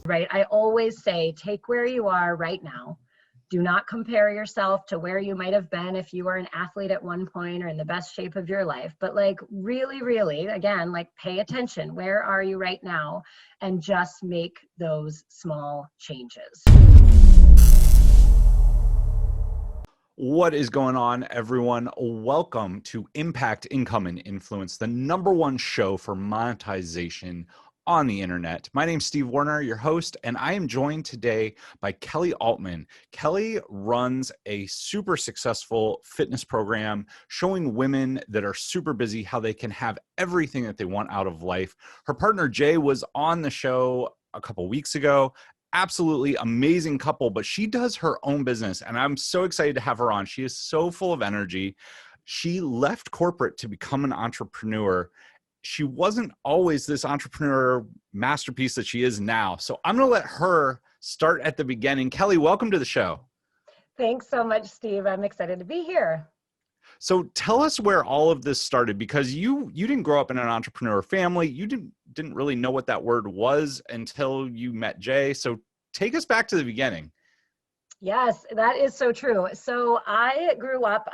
right? I always say, take where you are right now. Do not compare yourself to where you might have been if you were an athlete at one point or in the best shape of your life. But like really, really, again, like pay attention. Where are you right now? And just make those small changes. What is going on, everyone? Welcome to Impact, Income, and Influence, the #1 show for monetization on the internet. My name's Steve Werner, your host, and I am joined today by Kelly Altman. Kelly runs a super successful fitness program showing women that are super busy how they can have everything that they want out of life. Her partner, Jay, was on the show a couple weeks ago. Absolutely amazing couple, but she does her own business, and I'm so excited to have her on. She is so full of energy. She left corporate to become an entrepreneur. She wasn't always this entrepreneur masterpiece that she is now. So I'm going to let her start at the beginning. Kelly, welcome to the show. Thanks so much, Steve. I'm excited to be here. So tell us where all of this started, because you didn't grow up in an entrepreneur family. You didn't really know what that word was until you met Jay. So take us back to the beginning. Yes, that is so true. So I grew up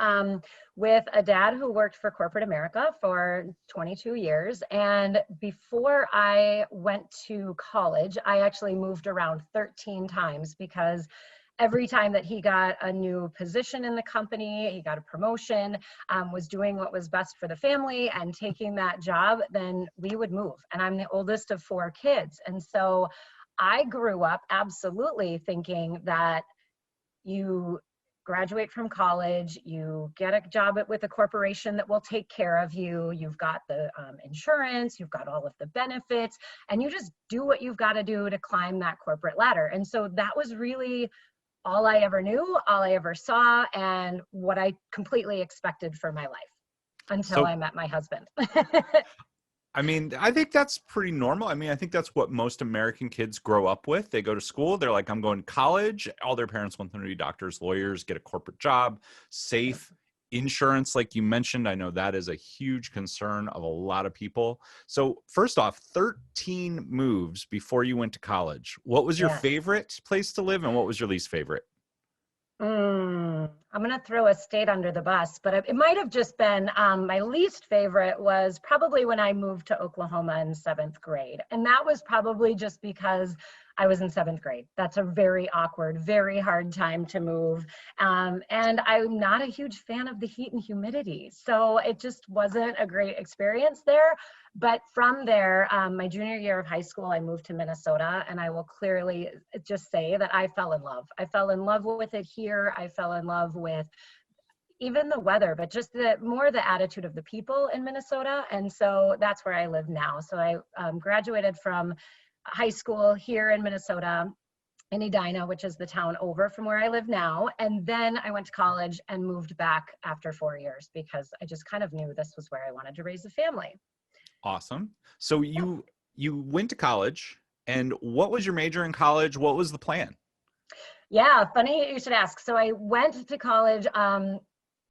with a dad who worked for corporate America for 22 years. And before I went to college, I actually moved around 13 times because every time that he got a new position in the company, he got a promotion, was doing what was best for the family and taking that job, then we would move. And I'm the oldest of 4 kids. And so I grew up absolutely thinking that you graduate from college, you get a job with a corporation that will take care of you, you've got the insurance, you've got all of the benefits, and you just do what you've got to do to climb that corporate ladder. And so that was really all I ever knew, all I ever saw, and what I completely expected for my life until I met my husband. I mean, I think that's pretty normal. I mean, I think that's what most American kids grow up with. They go to school, they're like, I'm going to college. All their parents want them to be doctors, lawyers, get a corporate job, safe, insurance, like you mentioned. I know that is a huge concern of a lot of people. So first off, 13 moves before you went to college. What was your favorite place to live and what was your least favorite? I'm going to throw a state under the bus, but it might have just been my least favorite was probably when I moved to Oklahoma in 7th grade. And that was probably just because I was in 7th grade. That's a very awkward, very hard time to move. And I'm not a huge fan of the heat and humidity. So it just wasn't a great experience there. But from there, my junior year of high school, I moved to Minnesota, and I will clearly just say that I fell in love. I fell in love with it here. I fell in love with even the weather, but just more the attitude of the people in Minnesota. And so that's where I live now. So I graduated from high school here in Minnesota, in Edina, which is the town over from where I live now. And then I went to college and moved back after 4 years because I just kind of knew this was where I wanted to raise a family. Awesome. So you went to college, and what was your major in college? What was the plan? Yeah, funny you should ask. So I went to college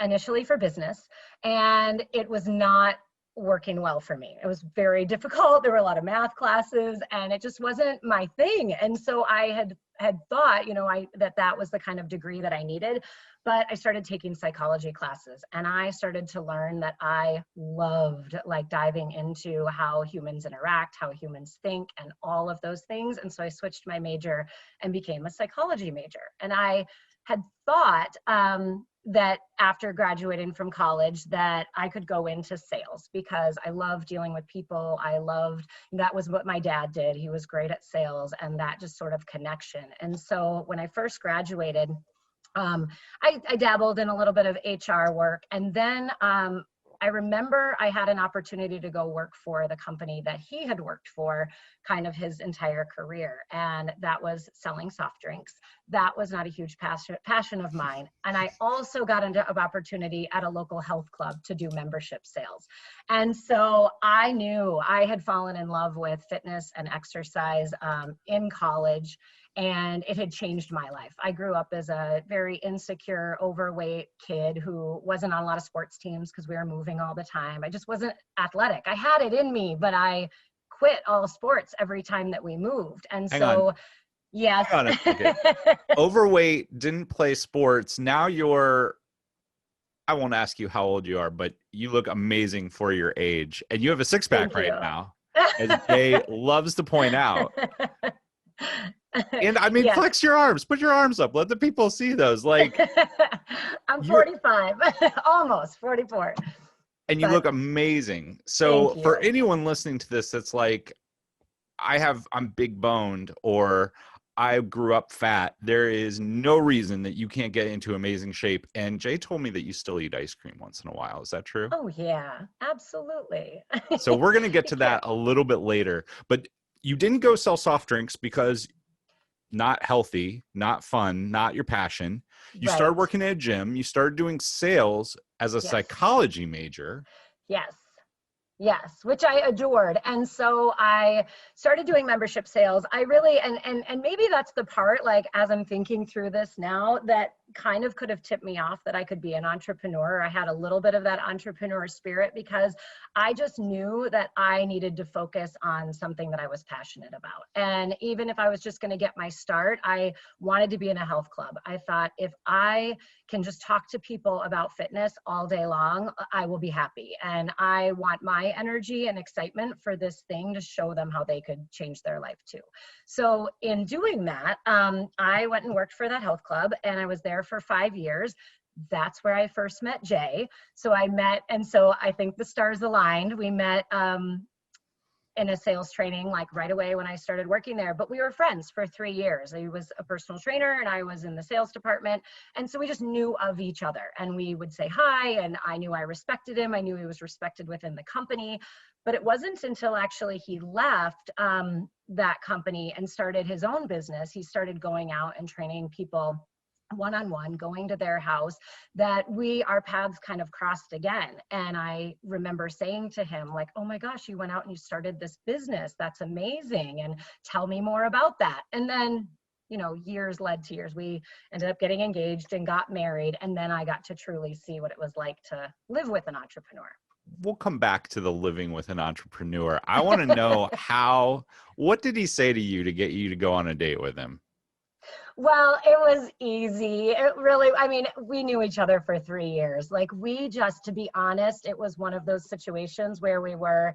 initially for business, and it was not working well for me. It was very difficult. There were a lot of math classes, and it just wasn't my thing. And so I had thought, that was the kind of degree that I needed. But I started taking psychology classes, and I started to learn that I loved like diving into how humans interact, how humans think, and all of those things. And so I switched my major and became a psychology major. And I had thought that after graduating from college that I could go into sales because I love dealing with people. That was what my dad did. He was great at sales and that just sort of connection. And so when I first graduated, I dabbled in a little bit of HR work. And then I remember I had an opportunity to go work for the company that he had worked for kind of his entire career. And that was selling soft drinks. That was not a huge passion of mine. And I also got into an opportunity at a local health club to do membership sales. And so I knew I had fallen in love with fitness and exercise in college. And it had changed my life. I grew up as a very insecure, overweight kid who wasn't on a lot of sports teams because we were moving all the time. I just wasn't athletic. I had it in me, but I quit all sports every time that we moved. And Hang on. so, yes. Hang on a second. Overweight, didn't play sports. Now I won't ask you how old you are, but you look amazing for your age. And you have a six-pack right now, as Jay loves to point out. And I mean, Yes. flex your arms, put your arms up, let the people see those. Like, I'm 45, almost 44. And you look amazing. So for anyone listening to this, that's like, I'm big boned or I grew up fat. There is no reason that you can't get into amazing shape. And Jay told me that you still eat ice cream once in a while. Is that true? Oh yeah, absolutely. So we're going to get to that a little bit later, but you didn't go sell soft drinks because not healthy, not fun, not your passion. You started working at a gym. You started doing sales as a psychology major. Yes. Yes, which I adored. And so I started doing membership sales. I really, and maybe that's the part, like, as I'm thinking through this now, that kind of could have tipped me off that I could be an entrepreneur. I had a little bit of that entrepreneur spirit because I just knew that I needed to focus on something that I was passionate about. And even if I was just going to get my start, I wanted to be in a health club. I thought if I can just talk to people about fitness all day long, I will be happy. And I want my energy and excitement for this thing to show them how they could change their life too. So in doing that, I went and worked for that health club, and I was there for 5 years. That's where I first met Jay. So I think the stars aligned. We met in a sales training, like right away when I started working there, but we were friends for 3 years. He was a personal trainer and I was in the sales department. And so we just knew of each other and we would say hi, and I knew I respected him. I knew he was respected within the company, but it wasn't until actually he left that company and started his own business. He started going out and training people one-on-one, going to their house, that our paths kind of crossed again. And I remember saying to him, like, oh my gosh, you went out and you started this business. That's amazing. And tell me more about that. And then, years led to years. We ended up getting engaged and got married. And then I got to truly see what it was like to live with an entrepreneur. We'll come back to the living with an entrepreneur. I want to know what did he say to you to get you to go on a date with him? Well, it was easy. It really, we knew each other for 3 years. Like, to be honest, it was one of those situations where we were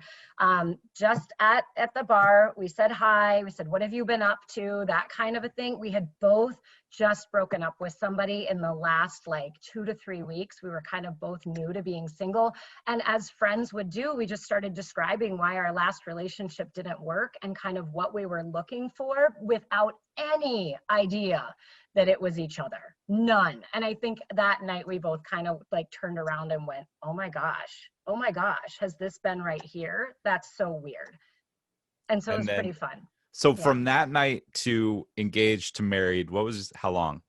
just at the bar. We said hi. We said, what have you been up to? That kind of a thing. We had both just broken up with somebody in the last 2 to 3 weeks. We were kind of both new to being single. And as friends would do, we just started describing why our last relationship didn't work and kind of what we were looking for without any idea that it was each other. None. And I think that night we both kind of turned around and went, oh my gosh, has this been right here? That's so weird. And so it was pretty fun. So from that night to engaged to married, how long?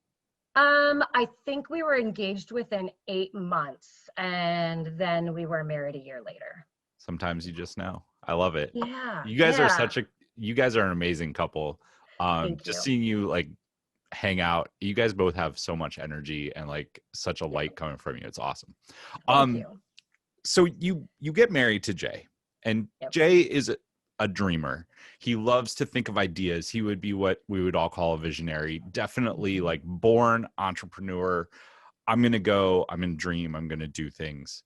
I think we were engaged within 8 months, and then we were married a year later. Sometimes you just know. I love it. Yeah. You guys are an amazing couple. Just seeing you hang out. You guys both have so much energy and such a light coming from you. It's awesome. Thank you. So you get married to Jay, and Jay is a dreamer. He loves to think of ideas. He would be what we would all call a visionary, definitely born entrepreneur. I'm going to dream, I'm going to do things.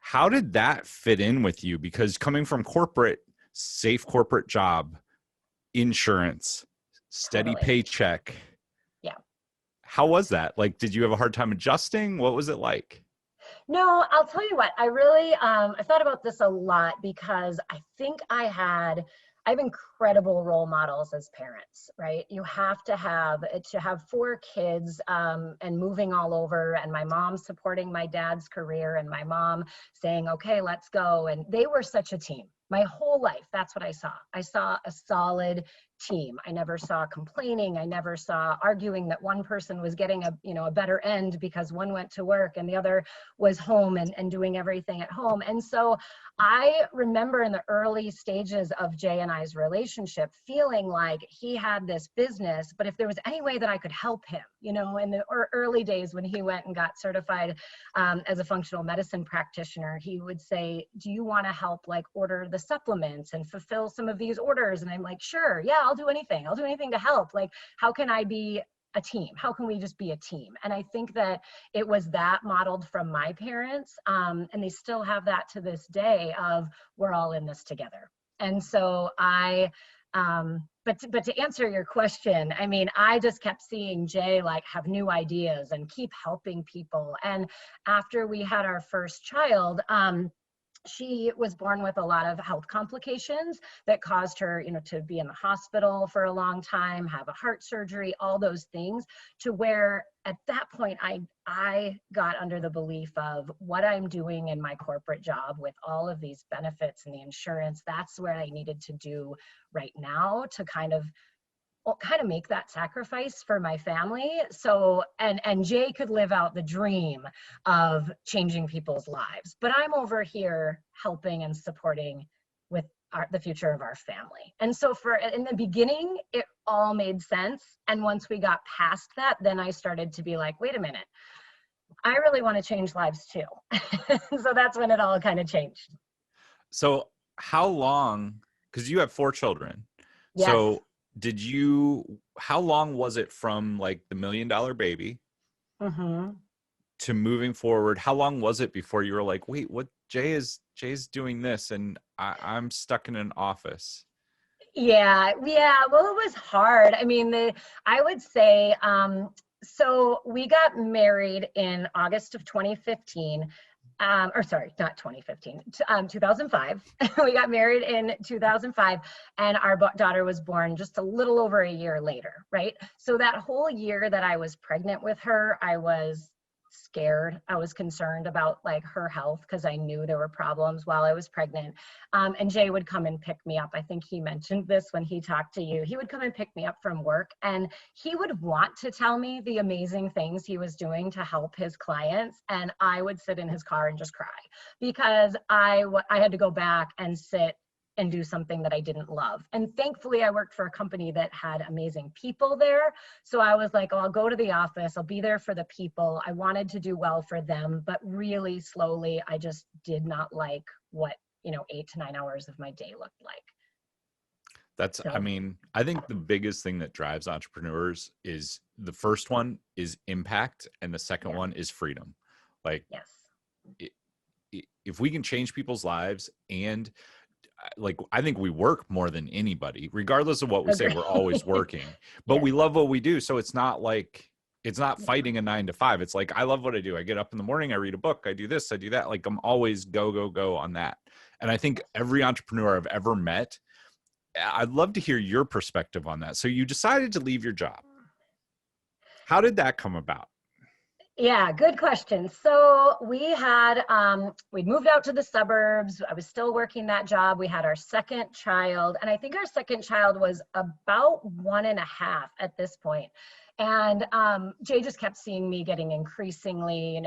How did that fit in with you? Because coming from safe corporate job, insurance, steady paycheck. Yeah. How was that? Did you have a hard time adjusting? What was it like? No, I'll tell you what, I really, I thought about this a lot because I think I have incredible role models as parents, right? You have to have 4 kids and moving all over, and my mom supporting my dad's career and my mom saying, okay, let's go. And they were such a team. My whole life, that's what I saw. I saw a solid team. I never saw complaining. I never saw arguing that one person was getting a better end because one went to work and the other was home and doing everything at home. And so I remember in the early stages of Jay and I's relationship feeling like he had this business, but if there was any way that I could help him, in the early days when he went and got certified as a functional medicine practitioner, he would say, do you want to help like order the supplements and fulfill some of these orders? And I'm like, sure, yeah, I'll do anything. I'll do anything to help. Like, how can I be a team? How can we just be a team? And I think that it was that modeled from my parents. And they still have that to this day of we're all in this together. And so but to answer your question, I mean, I just kept seeing Jay like have new ideas and keep helping people. And after we had our first child, she was born with a lot of health complications that caused her, to be in the hospital for a long time, have a heart surgery, all those things, to where at that point I got under the belief of what I'm doing in my corporate job with all of these benefits and the insurance. That's where I needed to do right now to kind of make that sacrifice for my family. So, and Jay could live out the dream of changing people's lives, but I'm over here helping and supporting with the future of our family. And so in the beginning, it all made sense. And once we got past that, then I started to be like, wait a minute, I really want to change lives too. So that's when it all kind of changed. So how long, because you have 4 children. Yes. So how long was it from like the $1 million baby to moving forward? How long was it before you were like, wait, what? Jay's doing this and I'm stuck in an office? Yeah. Well, it was hard. I mean, I would say, so we got married in August of 2015. Or sorry, not 2015, 2005. We got married in 2005 and our daughter was born just a little over a year later, right? So that whole year that I was pregnant with her, I was scared. I was concerned about like her health because I knew there were problems while I was pregnant. And Jay would come and pick me up. I think he mentioned this when he talked to you. He would come and pick me up from work and he would want to tell me the amazing things he was doing to help his clients. And I would sit in his car and just cry because I had to go back and sit and do something that I didn't love. And thankfully I worked for a company that had amazing people there. So I was like, oh, I'll go to the office. I'll be there for the people. I wanted to do well for them, but really slowly, I just did not like what, 8 to 9 hours of my day looked like. I mean, I think the biggest thing that drives entrepreneurs is the first one is impact. And the second one is freedom. Like, yes. If we can change people's lives and like, I think we work more than anybody, regardless of what we say, we're always working, but we love what we do. So it's not like, it's not fighting a 9 to 5. It's like, I love what I do. I get up in the morning, I read a book, I do this, I do that. Like I'm always go on that. And I think every entrepreneur I've ever met, I'd love to hear your perspective on that. So you decided to leave your job. How did that come about? Yeah, good question. So we had, we'd moved out to the suburbs. I was still working that job. We had our second child, and I think our second child was about 1.5 at this point. And Jay just kept seeing me getting increasingly,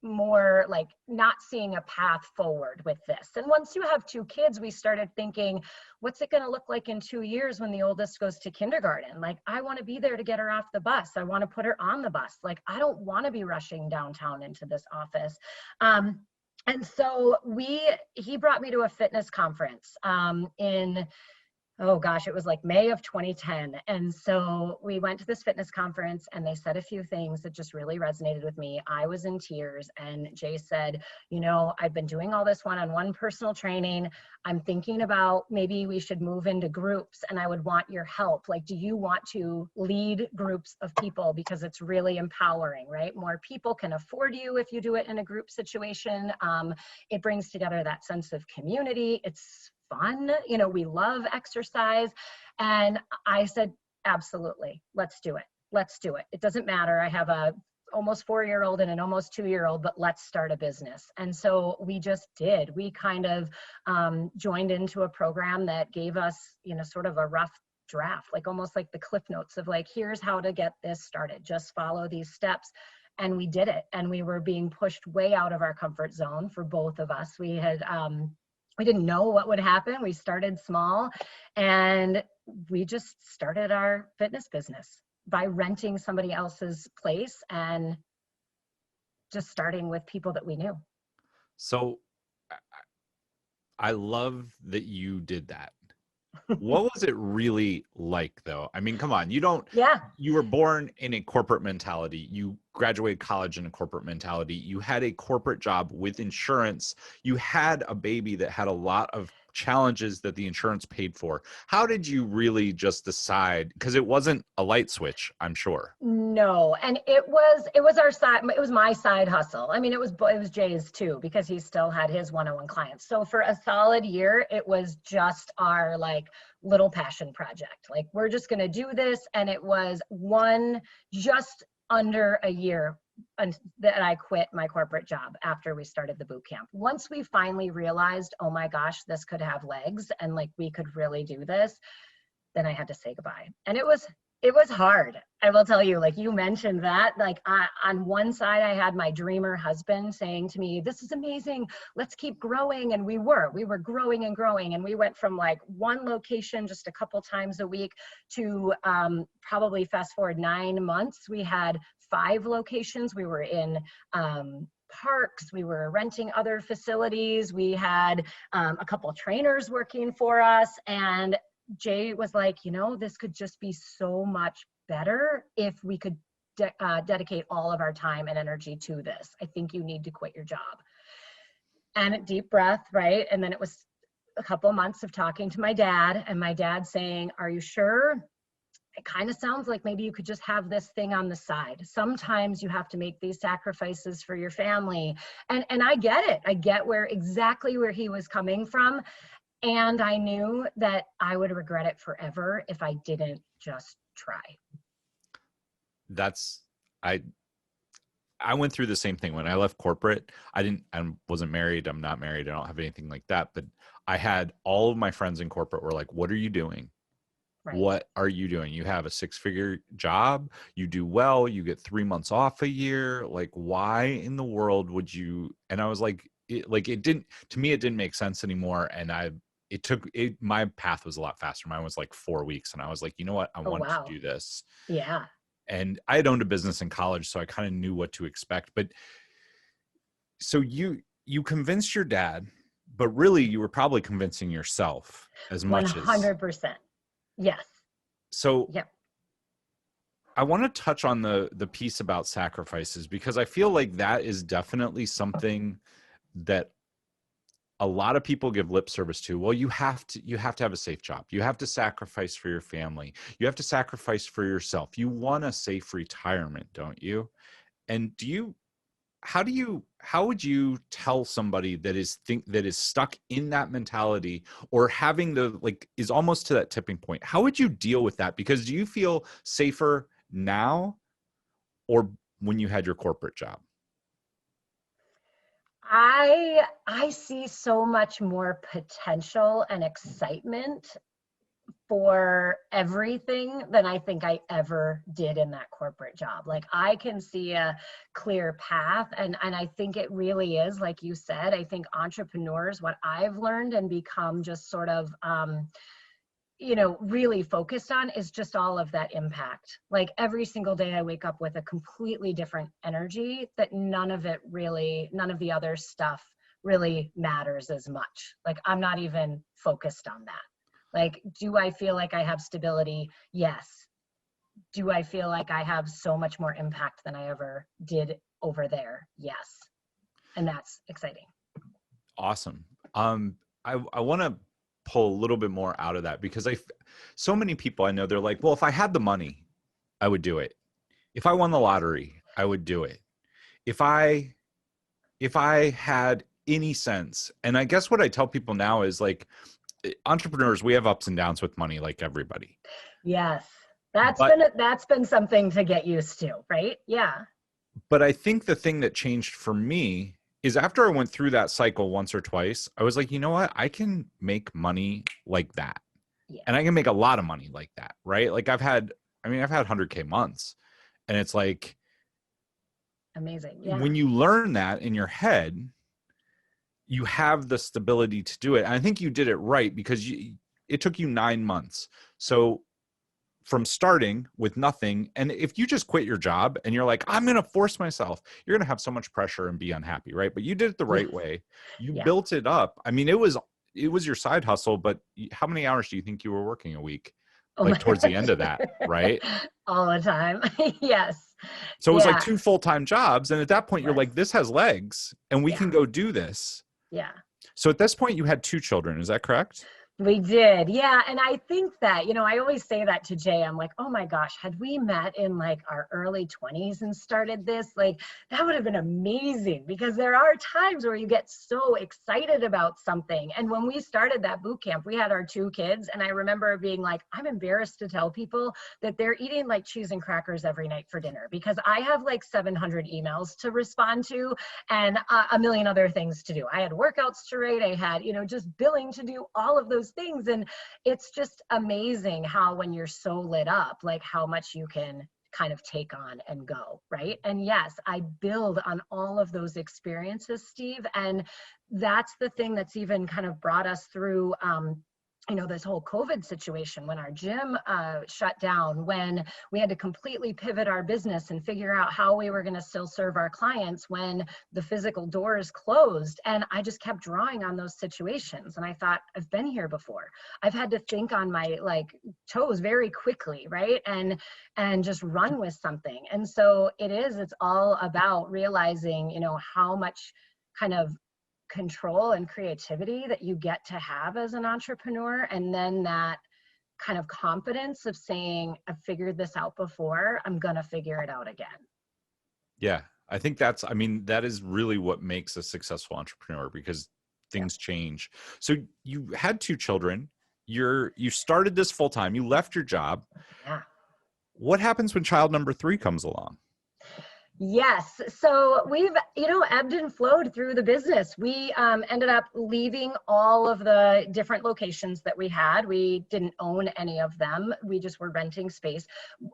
more like not seeing a path forward with this. And once you have 2 kids, we started thinking, what's it going to look like in 2 years when the oldest goes to kindergarten? Like, I want to be there to get her off the bus. I want to put her on the bus. Like, I don't want to be rushing downtown into this office. And so he brought me to a fitness conference it was like May of 2010. And so we went to this fitness conference and they said a few things that just really resonated with me. I was in tears and Jay said, I've been doing all this one-on-one personal training. I'm thinking about maybe we should move into groups and I would want your help. Like, do you want to lead groups of people? Because it's really empowering, right? More people can afford you if you do it in a group situation. It brings together that sense of community. It's fun. We love exercise. And I said, absolutely, let's do it. Let's do it. It doesn't matter. I have a almost 4-year-old and an almost 2-year-old, but let's start a business. And so we just did. We kind of joined into a program that gave us, sort of a rough draft, like almost like the cliff notes of like, here's how to get this started. Just follow these steps. And we did it. And we were being pushed way out of our comfort zone for both of us. We didn't know what would happen. We started small, and we just started our fitness business by renting somebody else's place and just starting with people that we knew. So I love that you did that. What was it really like, though? I mean, come on, you were born in a corporate mentality. You graduated college in a corporate mentality. You had a corporate job with insurance. You had a baby that had a lot of challenges that the insurance paid for. How did you really just decide? Because it wasn't a light switch, I'm sure. No, and it was our side. It was my side hustle. I mean, it was Jay's too, because he still had his one-on-one clients. So for a solid year, it was just our like little passion project. Like, we're just going to do this. And it was just under a year that I quit my corporate job after we started the boot camp. Once we finally realized, oh my gosh, this could have legs and like we could really do this, then I had to say goodbye. And it was hard. I will tell you, like you mentioned that, like on one side, I had my dreamer husband saying to me, this is amazing, let's keep growing. And we were growing and growing. And we went from like one location just a couple times a week to probably fast forward 9 months, we had 5 locations. We were in parks, we were renting other facilities. We had a couple of trainers working for us. And Jay was like, this could just be so much better if we could dedicate all of our time and energy to this. I think you need to quit your job. And a deep breath, right? And then it was a couple of months of talking to my dad, and my dad saying, are you sure? It kind of sounds like maybe you could just have this thing on the side. Sometimes you have to make these sacrifices for your family. And I get it. I get exactly where he was coming from. And I knew that I would regret it forever if I didn't just try. I went through the same thing when I left corporate. I wasn't married. I'm not married. I don't have anything like that. But I had all of my friends in corporate were like, what are you doing? Right. What are you doing? You have a 6-figure job. You do well. You get 3 months off a year. Like, why in the world would you? And I was like, it didn't make sense anymore. And my path was a lot faster. Mine was like 4 weeks. And I was like, you know what? I want to do this. Yeah. And I had owned a business in college, so I kind of knew what to expect. But so you convinced your dad, but really you were probably convincing yourself as much 100%. Yes. So yep. I want to touch on the piece about sacrifices, because I feel like that is definitely something that a lot of people give lip service to. Well, you have to have a safe job. You have to sacrifice for your family. You have to sacrifice for yourself. You want a safe retirement, don't you? And how would you tell somebody that is stuck in that mentality, or having is almost to that tipping point? How would you deal with that? Because do you feel safer now or when you had your corporate job? I see so much more potential and excitement for everything than I think I ever did in that corporate job. Like, I can see a clear path, and I think it really is, like you said, I think entrepreneurs, what I've learned and become just sort of really focused on is just all of that impact. Like, every single day I wake up with a completely different energy that none of the other stuff really matters as much. Like, I'm not even focused on that. Like, do I feel like I have stability? Yes. Do I feel like I have so much more impact than I ever did over there? Yes. And that's exciting. Awesome. I want to pull a little bit more out of that, because so many people I know, they're like, well, if I had the money, I would do it. If I won the lottery, I would do it. If I had any sense. And I guess what I tell people now is, like, entrepreneurs, we have ups and downs with money, like everybody. Yes. That's been something to get used to, right? Yeah. But I think the thing that changed for me is after I went through that cycle once or twice, I was like, you know what? I can make money like that. Yeah. And I can make a lot of money like that, right? Like I've had 100K months, and it's like, Amazing. Yeah. when you learn that in your head, you have the stability to do it. And I think you did it right because it took you 9 months. So from starting with nothing, and if you just quit your job and you're like, I'm going to force myself, you're going to have so much pressure and be unhappy, right? But you did it the right way. You Yeah. built it up. I mean, it was your side hustle, but how many hours do you think you were working a week? Oh Like my towards the gosh. end of that, right? All the time. Yes. So it was like Yeah. 2 full-time jobs. And at that point, you're Was. like, this has legs and we Yeah. can go do this. Yeah. So at this point, you had 2 children. Is that correct? We did. Yeah. And I think that, I always say that to Jay. I'm like, oh my gosh, had we met in like our early 20s and started this, like that would have been amazing, because there are times where you get so excited about something. And when we started that boot camp, we had our 2 kids. And I remember being like, I'm embarrassed to tell people that they're eating like cheese and crackers every night for dinner, because I have like 700 emails to respond to and a million other things to do. I had workouts to rate. I had, just billing to do, all of those things. And it's just amazing how, when you're so lit up, like how much you can kind of take on and go, right? And yes, I build on all of those experiences, Steve. And that's the thing that's even kind of brought us through this whole COVID situation, when our gym shut down, when we had to completely pivot our business and figure out how we were going to still serve our clients when the physical doors closed. And I just kept drawing on those situations. And I thought, I've been here before. I've had to think on my toes very quickly, right? And just run with something. And so it's all about realizing, how much kind of control and creativity that you get to have as an entrepreneur, and then that kind of confidence of saying, I've figured this out before, I'm gonna figure it out again. Yeah, I think that is really what makes a successful entrepreneur, because things change. So you had 2 children, you started this full time, you left your job. Yeah. What happens when child number 3 comes along? Yes. So we've, ebbed and flowed through the business. We ended up leaving all of the different locations that we had. We didn't own any of them. We just were renting space.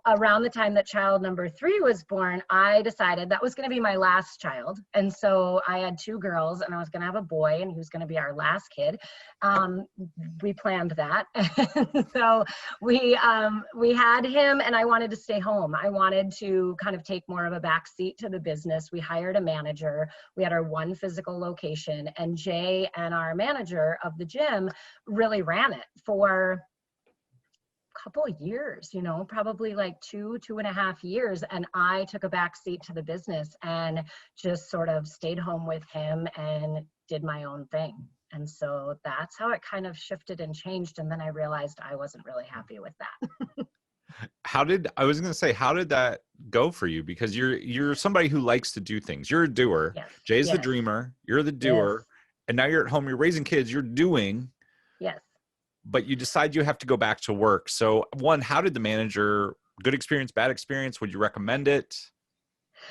Around the time that child number 3 was born, I decided that was going to be my last child. And so I had 2 girls, and I was going to have a boy, and he was going to be our last kid. We planned that. So we had him, and I wanted to stay home. I wanted to kind of take more of a back seat to the business. We hired a manager. We had our 1 physical location, and Jay and our manager of the gym really ran it for a couple of years, probably like 2.5 years. And I took a back seat to the business and just sort of stayed home with him and did my own thing. And so that's how it kind of shifted and changed. And then I realized I wasn't really happy with that. How did that go for you? Because you're somebody who likes to do things. You're a doer. Yes. Jay's the Yes. dreamer. You're the doer. Yes. And now you're at home, you're raising kids, you're doing. Yes. But you decide you have to go back to work. So one, how did the manager, good experience, bad experience? Would you recommend it?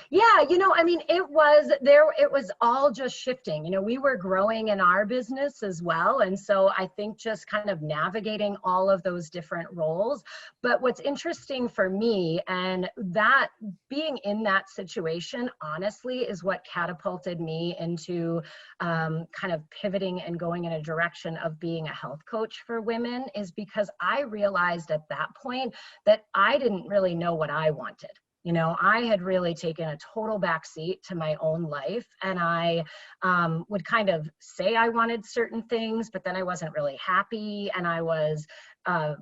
Yeah, it was all just shifting. We were growing in our business as well. And so I think just kind of navigating all of those different roles. But what's interesting for me, and that being in that situation, honestly, is what catapulted me into kind of pivoting and going in a direction of being a health coach for women, is because I realized at that point that I didn't really know what I wanted. I had really taken a total backseat to my own life, and I would kind of say I wanted certain things, but then I wasn't really happy, and I was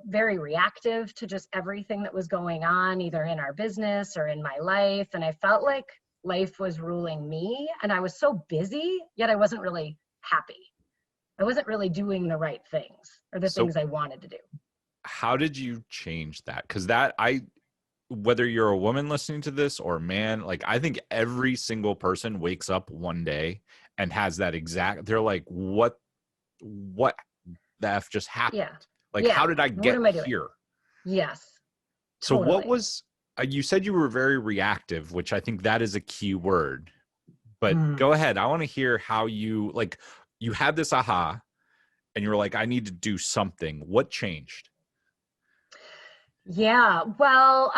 very reactive to just everything that was going on, either in our business or in my life. And I felt like life was ruling me, and I was so busy, yet I wasn't really happy. I wasn't really doing the right things or the things I wanted to do. How did you change that? Because whether you're a woman listening to this or a man, like I think every single person wakes up one day and has that they're like, what the F just happened? Yeah. Like, how did I get what am I doing? here? Yes. So totally. you said you were very reactive, which I think that is a key word. But Mm. go ahead. I want to hear how you you had this aha and you were like, I need to do something. What changed? Yeah, well,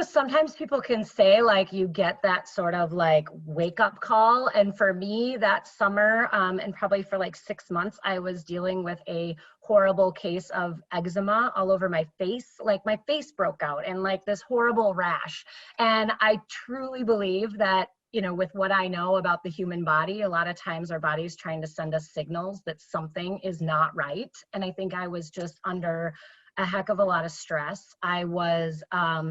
sometimes people can say like you get that sort of like wake up call. And for me, that summer, and probably for like 6 months, I was dealing with a horrible case of eczema all over my face. Like my face broke out and like this horrible rash. And I truly believe that, with what I know about the human body, a lot of times our body's trying to send us signals that something is not right. And I think I was just under a heck of a lot of stress. I was, I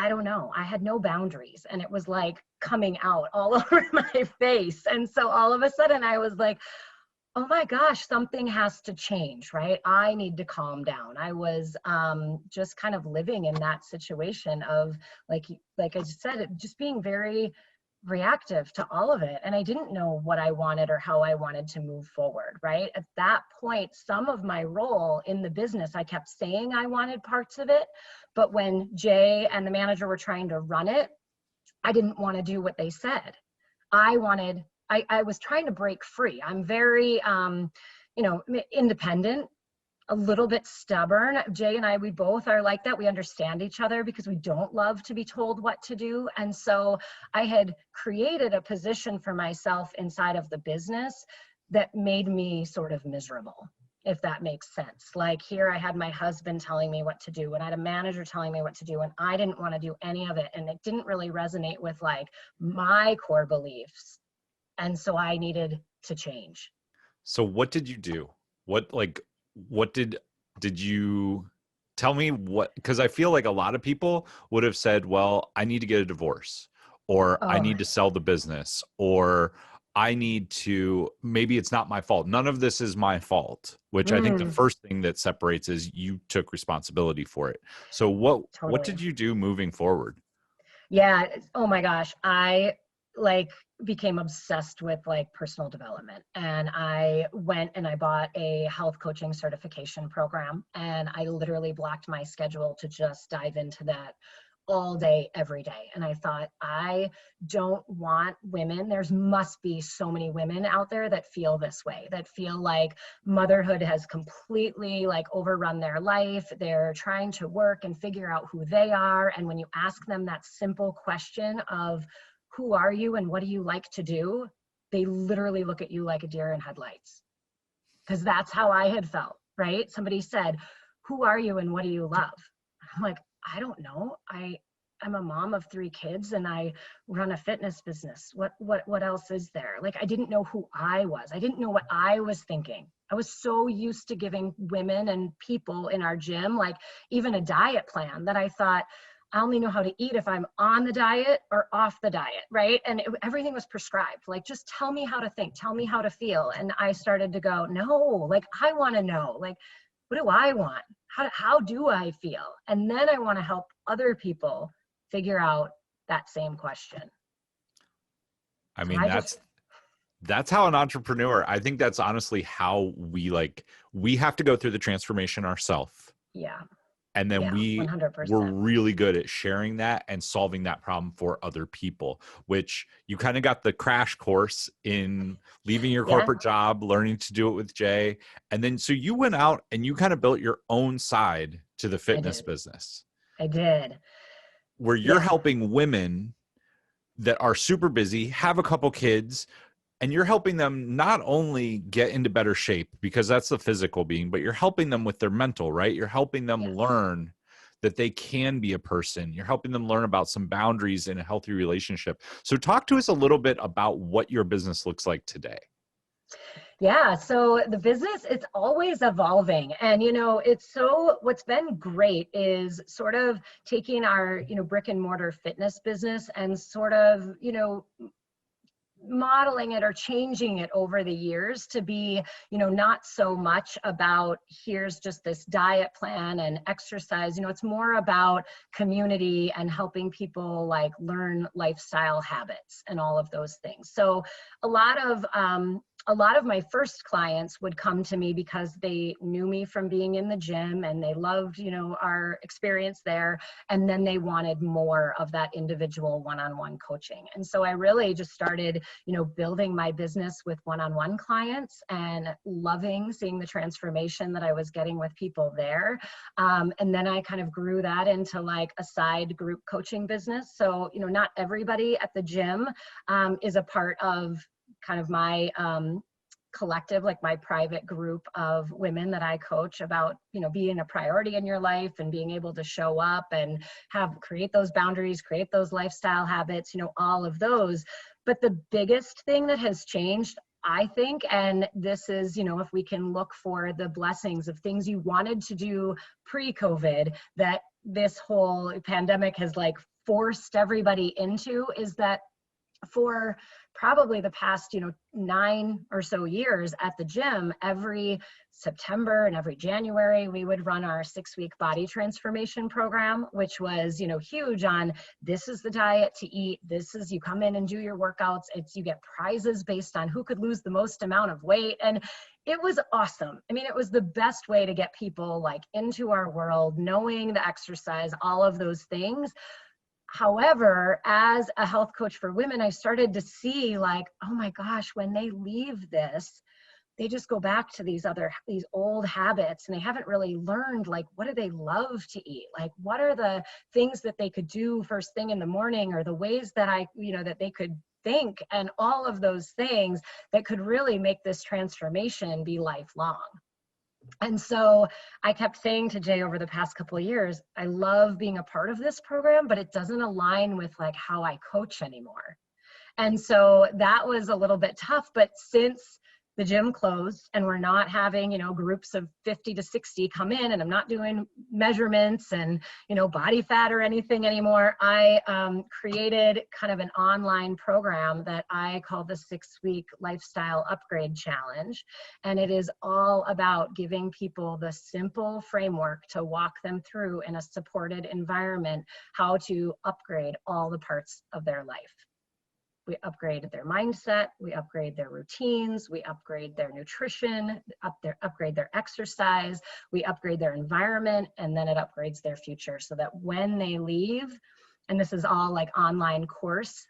don't know, I had no boundaries and it was like coming out all over my face. And so all of a sudden I was like, oh my gosh, something has to change, right? I need to calm down. I was just kind of living in that situation of like I just said, just being very reactive to all of it. And I didn't know what I wanted or how I wanted to move forward, right? At that point, some of my role in the business, I kept saying I wanted parts of it, but when Jay and the manager were trying to run it, I didn't want to do what they said. I was trying to break free. I'm very, independent, a little bit stubborn. Jay and I, we both are like that. We understand each other because we don't love to be told what to do. And so I had created a position for myself inside of the business that made me sort of miserable, if that makes sense. Like here I had my husband telling me what to do and I had a manager telling me what to do and I didn't want to do any of it. And it didn't really resonate with like my core beliefs. And so I needed to change. So what did you do? What did you tell me what, because I feel like a lot of people would have said, well, I need to get a divorce, or I Oh, need to sell the business, or I need to, maybe it's not my fault. None of this is my fault, which I think the first thing that separates is you took responsibility for it. So what totally. did you do moving forward? Yeah. Oh my gosh. I like became obsessed with like personal development. And I went and I bought a health coaching certification program. And I literally blocked my schedule to just dive into that all day, every day. And I thought, I don't want women. There's must be so many women out there that feel this way, that feel like motherhood has completely like overrun their life. They're trying to work and figure out who they are. And when you ask them that simple question of who are you and what do you like to do, they literally look at you like a deer in headlights. Because that's how I had felt, right? Somebody said, who are you and what do you love? I'm like, I don't know. I'm a mom of 3 kids and I run a fitness business. What else is there? Like, I didn't know who I was. I didn't know what I was thinking. I was so used to giving women and people in our gym, like even a diet plan, that I thought, I only know how to eat if I'm on the diet or off the diet, right? And everything was prescribed. Like, just tell me how to think, tell me how to feel. And I started to go, no, like, I want to know, like, what do I want? How do I feel? And then I want to help other people figure out that same question. I So mean, that's how an entrepreneur, I think that's honestly how we have to go through the transformation ourselves. yeah, And then yeah, we're 100%. really good at sharing that and solving that problem for other people, which you kind of got the crash course in leaving your Yeah, corporate job, learning to do it with Jay. And then, so you went out and you kind of built your own side to the I fitness did. business I did. where you're Yeah, helping women that are super busy, have a couple kids, and you're helping them not only get into better shape because that's the physical being, but you're helping them with their mental, right? You're helping them yes. learn that they can be a person. You're helping them learn about some boundaries in a healthy relationship. So talk to us a little bit about what your business looks like today. Yeah, so the business, it's always evolving. And, what's been great is sort of taking our, brick and mortar fitness business and sort of, modeling it or changing it over the years to be, not so much about here's just this diet plan and exercise. It's more about community and helping people like learn lifestyle habits and all of those things. So a lot of a lot of my first clients would come to me because they knew me from being in the gym and they loved, our experience there. And then they wanted more of that individual one-on-one coaching. And so I really just started, building my business with one-on-one clients and loving seeing the transformation that I was getting with people there. And then I kind of grew that into like a side group coaching business. So, not everybody at the gym is a part of kind of my collective, like my private group of women that I coach about, being a priority in your life and being able to show up and create those boundaries, create those lifestyle habits, all of those. But the biggest thing that has changed, I think, and this is, if we can look for the blessings of things you wanted to do pre-COVID, that this whole pandemic has like forced everybody into, is that for probably the past, 9 or so years at the gym, every September and every January, we would run our 6-week body transformation program, which was, huge on this is the diet to eat. This is, you come in and do your workouts. You get prizes based on who could lose the most amount of weight. And it was awesome. I mean, it was the best way to get people like into our world, knowing the exercise, all of those things. However, as a health coach for women, I started to see like, oh my gosh, when they leave this, they just go back to these old habits, and they haven't really learned, like, what do they love to eat? Like, what are the things that they could do first thing in the morning, or the ways that that they could think, and all of those things that could really make this transformation be lifelong. And so I kept saying to Jay over the past couple of years, I love being a part of this program, but it doesn't align with like how I coach anymore. And so that was a little bit tough. But since the gym closed and we're not having, groups of 50 to 60 come in, and I'm not doing measurements and, body fat or anything anymore, I created kind of an online program that I call the 6-week lifestyle upgrade challenge. And it is all about giving people the simple framework to walk them through in a supported environment, how to upgrade all the parts of their life. We upgrade their mindset, we upgrade their routines, we upgrade their nutrition, upgrade their exercise, we upgrade their environment, and then it upgrades their future, so that when they leave, and this is all like online course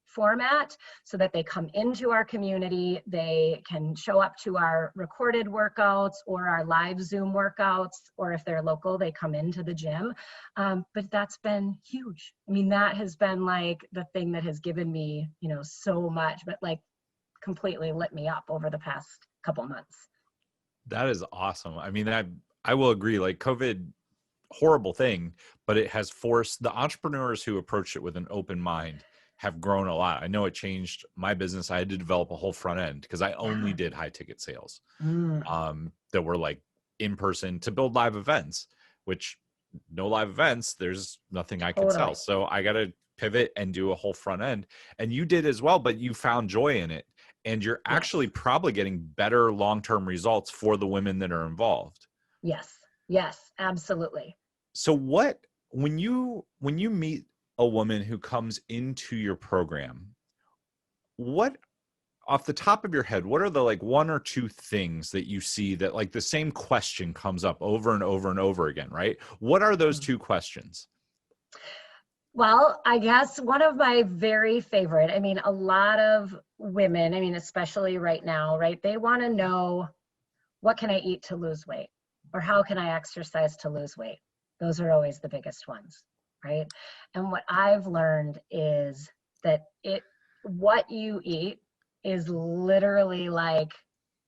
format, so that they come into our community, they can show up to our recorded workouts or our live Zoom workouts, or if they're local, they come into the gym. But that's been huge. I mean, that has been like the thing that has given me, so much, but like completely lit me up over the past couple months. That is awesome. I mean, I will agree, like COVID, horrible thing, but it has forced the entrepreneurs who approached it with an open mind have grown a lot. I know it changed my business. I had to develop a whole front end because I only did high ticket sales that were like in person to build live events, which no live events, there's nothing I can sell. So I got to pivot and do a whole front end. And you did as well, but you found joy in it. And you're actually probably getting better long-term results for the women that are involved. Yes, absolutely. So when you meet a woman who comes into your program, what, off the top of your head, what are the like 1 or 2 things that you see that like the same question comes up over and over and over again, right? What are those 2 questions? Well, I guess one of my very favorite, a lot of women, especially right now, right? They want to know, what can I eat to lose weight? Or how can I exercise to lose weight? Those are always the biggest ones, right? And what I've learned is that what you eat is literally like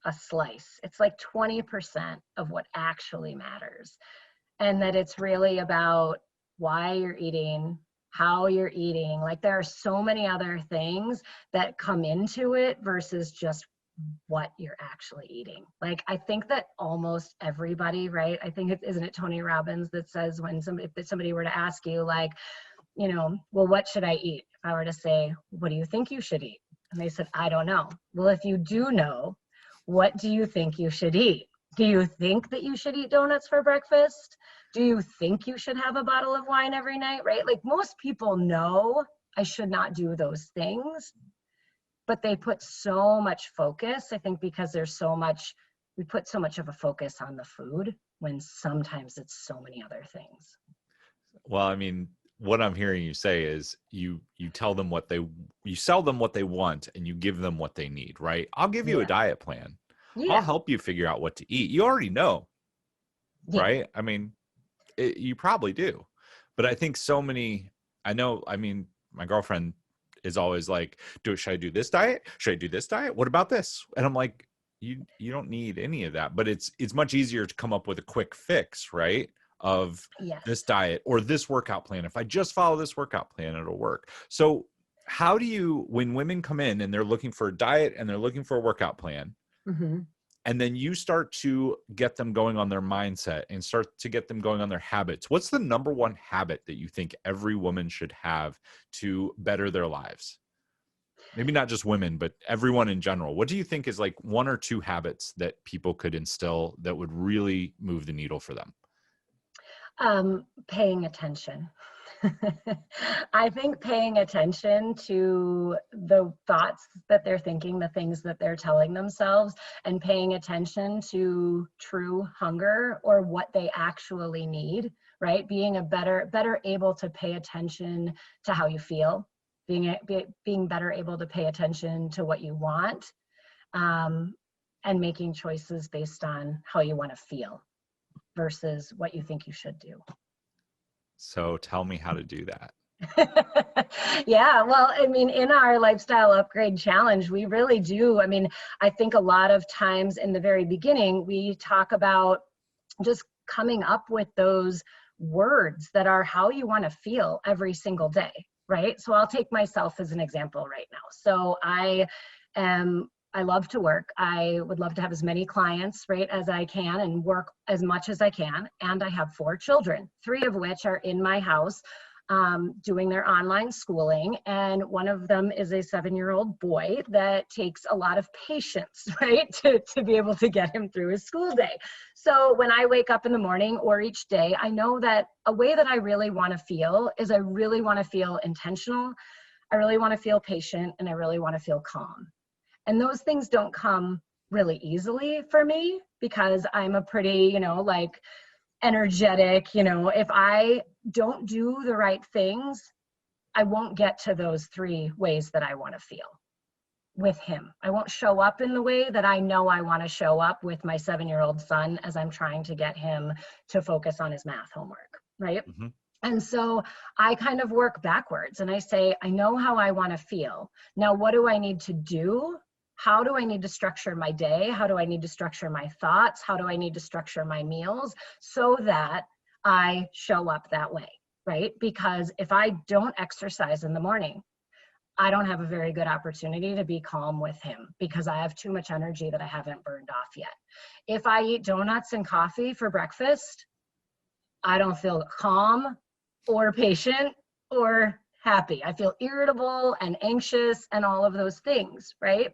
a slice. It's like 20% of what actually matters. And that it's really about why you're eating, how you're eating. Like there are so many other things that come into it versus just what you're actually eating. Like I think that almost everybody, right? I think isn't it Tony Robbins that says if somebody were to ask you like, well, what should I eat? If I were to say, what do you think you should eat? And they said, I don't know. Well, if you do know, what do you think you should eat? Do you think that you should eat donuts for breakfast? Do you think you should have a bottle of wine every night, right? Like most people know I should not do those things. but they put so much focus, I think, because we put so much of a focus on the food when sometimes it's so many other things. Well, I mean, what I'm hearing you say is you tell them you sell them what they want and you give them what they need, right? I'll give you a Yeah. diet plan. I'll Yeah. help you figure out what to eat. You already know, Yeah. right? I mean, you probably do. But I think I mean, my girlfriend is always like, should I do this diet? Should I do this diet? What about this? And I'm like, you don't need any of that. But it's much easier to come up with a quick fix, right? Of this Yes. diet or this workout plan. If I just follow this workout plan, it'll work. So how do you, when women come in and they're looking for a diet and they're looking for a workout plan, Mm-hmm. and then you start to get them going on their mindset and start to get them going on their habits, what's the number one habit that you think every woman should have to better their lives? Maybe not just women, but everyone in general. What do you think is like one or two habits that people could instill that would really move the needle for them? Paying attention. I think paying attention to the thoughts that they're thinking, the things that they're telling themselves, and paying attention to true hunger or what they actually need, right? Being better able to pay attention to how you feel, being better able to pay attention to what you want, and making choices based on how you want to feel versus what you think you should do. So tell me how to do that. Yeah, well, I mean, in our lifestyle upgrade challenge, we really do. I mean, I think a lot of times in the very beginning, we talk about just coming up with those words that are how you want to feel every single day, right? So I'll take myself as an example right now. So I love to work. I would love to have as many clients, right, as I can and work as much as I can. And I have 4 children, 3 of which are in my house doing their online schooling. And one of them is a 7-year-old boy that takes a lot of patience, right, to be able to get him through his school day. So when I wake up in the morning or each day, I know that a way that I really want to feel is I really want to feel intentional. I really want to feel patient, and I really want to feel calm. And those things don't come really easily for me because I'm a pretty, like energetic, if I don't do the right things, I won't get to those 3 ways that I want to feel with him. I won't show up in the way that I know I want to show up with my 7-year-old son as I'm trying to get him to focus on his math homework, right? Mm-hmm. And so I kind of work backwards and I say, I know how I want to feel. Now, what do I need to do? How do I need to structure my day? How do I need to structure my thoughts? How do I need to structure my meals so that I show up that way, right? Because if I don't exercise in the morning, I don't have a very good opportunity to be calm with him because I have too much energy that I haven't burned off yet. If I eat donuts and coffee for breakfast, I don't feel calm or patient or happy. I feel irritable and anxious and all of those things, right?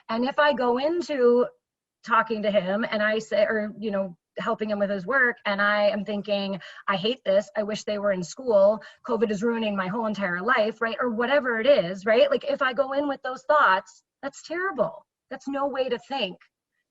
And if I go into talking to him and I say, or, helping him with his work, and I am thinking, I hate this, I wish they were in school, COVID is ruining my whole entire life, right? Or whatever it is, right? Like if I go in with those thoughts, that's terrible. That's no way to think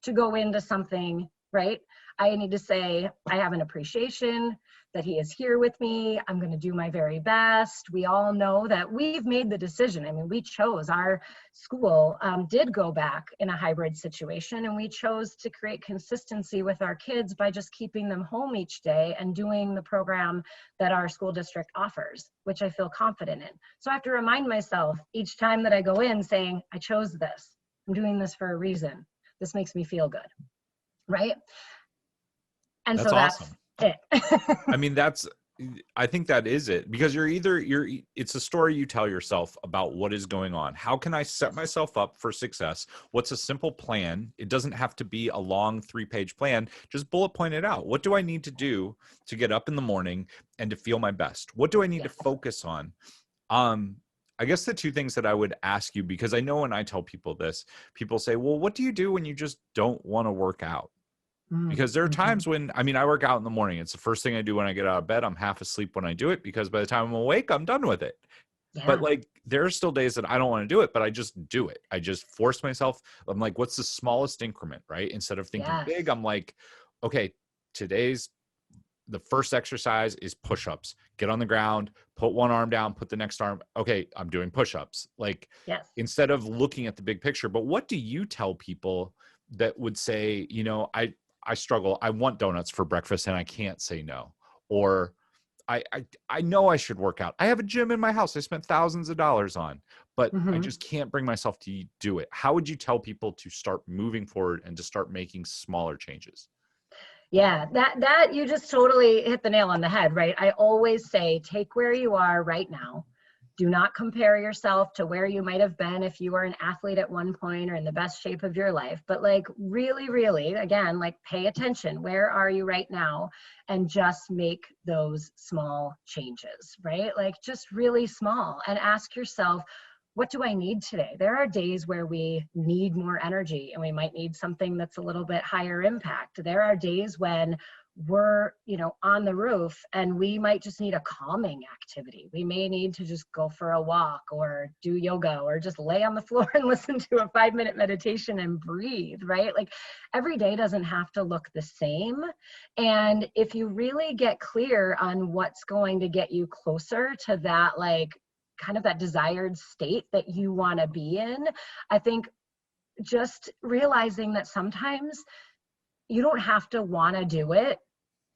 to go into something, right? I need to say, I have an appreciation that he is here with me. I'm going to do my very best. We all know that we've made the decision. I mean, we chose, our school did go back in a hybrid situation, and we chose to create consistency with our kids by just keeping them home each day and doing the program that our school district offers, which I feel confident in. So I have to remind myself each time that I go in saying, I chose this. I'm doing this for a reason. This makes me feel good, right? And That's so that's awesome. it. I mean, I think that is it, because it's a story you tell yourself about what is going on. How can I set myself up for success? What's a simple plan? It doesn't have to be a long 3-page plan. Just bullet point it out. What do I need to do to get up in the morning and to feel my best? What do I need to focus on? I guess the 2 things that I would ask you, because I know when I tell people this, people say, well, what do you do when you just don't want to work out? Because there are times when, I work out in the morning. It's the first thing I do when I get out of bed. I'm half asleep when I do it because by the time I'm awake, I'm done with it. But Yeah. like, there are still days that I don't want to do it, but I just do it. I just force myself. I'm like, what's the smallest increment, right? Instead of thinking Yes. big, I'm like, okay, today's the first exercise is push-ups. Get on the ground, put one arm down, put the next arm. Okay, I'm doing push-ups. Like, Yes. instead of looking at the big picture. But what do you tell people that would say, I struggle. I want donuts for breakfast and I can't say no. Or I know I should work out. I have a gym in my house I spent thousands of dollars on, but I Hmm. just can't bring myself to do it. How would you tell people to start moving forward and to start making smaller changes? Yeah, that you just totally hit the nail on the head, right? I always say, take where you are right now. Do not compare yourself to where you might have been if you were an athlete at one point or in the best shape of your life. But like really, really, again, like pay attention. Where are you right now? And just make those small changes, right? Like just really small, and ask yourself, what do I need today? There are days where we need more energy and we might need something that's a little bit higher impact. There are days when we're, on the roof and we might just need a calming activity. We may need to just go for a walk or do yoga or just lay on the floor and listen to a 5-minute meditation and breathe, right? Like every day doesn't have to look the same. And if you really get clear on what's going to get you closer to that, like kind of that desired state that you want to be in, I think just realizing that sometimes you don't have to want to do it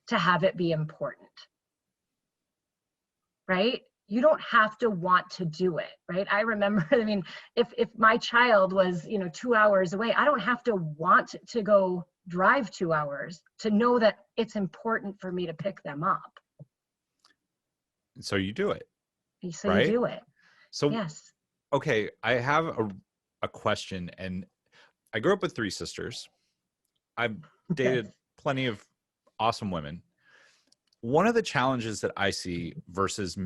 to have it be important, right? You don't have to want to do it, right? I remember, I mean, if my child was, 2 hours away, I don't have to want to go drive 2 hours to know that it's important for me to pick them up. So you do it, So you right? do it. So, Yes. okay, I have a question, and I grew up with three sisters. I've dated plenty of awesome women. One of the challenges that I see versus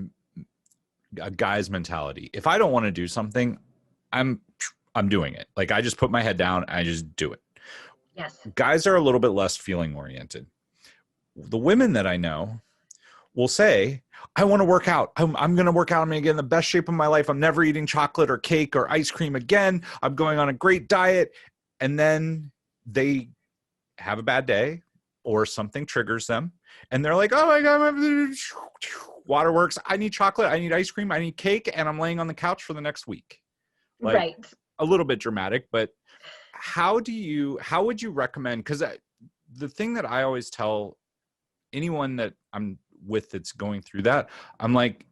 a guy's mentality, if I don't want to do something, I'm doing it. Like I just put my head down, I just do it. Yes. Guys are a little bit less feeling oriented. The women that I know will say, I want to work out. I'm going to work out. I'm going to get in the best shape of my life. I'm never eating chocolate or cake or ice cream again. I'm going on a great diet. And then they have a bad day or something triggers them. And they're like, oh my God, waterworks. I need chocolate. I need ice cream. I need cake. And I'm laying on the couch for the next week. Like Right. a little bit dramatic, but how would you recommend? Because the thing that I always tell anyone that I'm with that's going through that, I'm like,